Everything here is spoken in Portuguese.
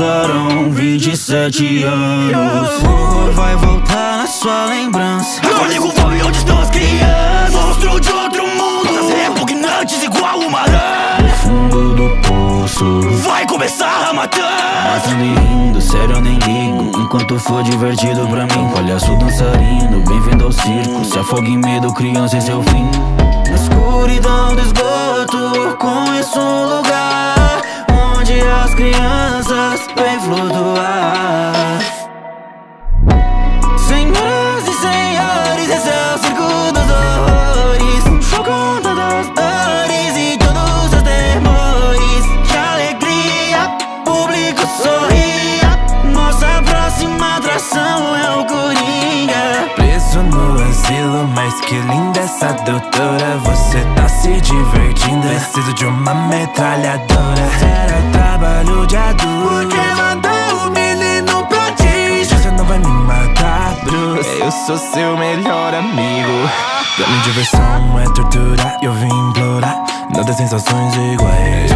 passaram 27 anos. O horror vai voltar na sua lembrança. Acorde com fome, onde estão as crianças? Monstro de outro mundo, repugnantes igual uma rã. No fundo do poço vai começar a matar. Matando e rindo, sério eu nem ligo. Enquanto for divertido pra mim, palhaço dançarino, bem-vindo ao circo. Se afoga em medo, criança, esse é o fim. Na escuridão do esgoto, conheço um lugar onde as crianças vêm flutuar. Senhoras e senhores, esse é o circo dos horrores. Show com todas as dores e todos os seus temores. Que alegria, público sorria. Nossa próxima atração é o Coringa. Preso no asilo, mas que linda essa doutora. Você tá se divertindo, preciso de uma metralhadora. Será trabalho de adulto, porque mandou o menino pra ti. Você não vai me matar, Bruce, eu sou seu melhor amigo. Pra minha diversão é tortura, eu vim implorar. Não tem sensações iguais.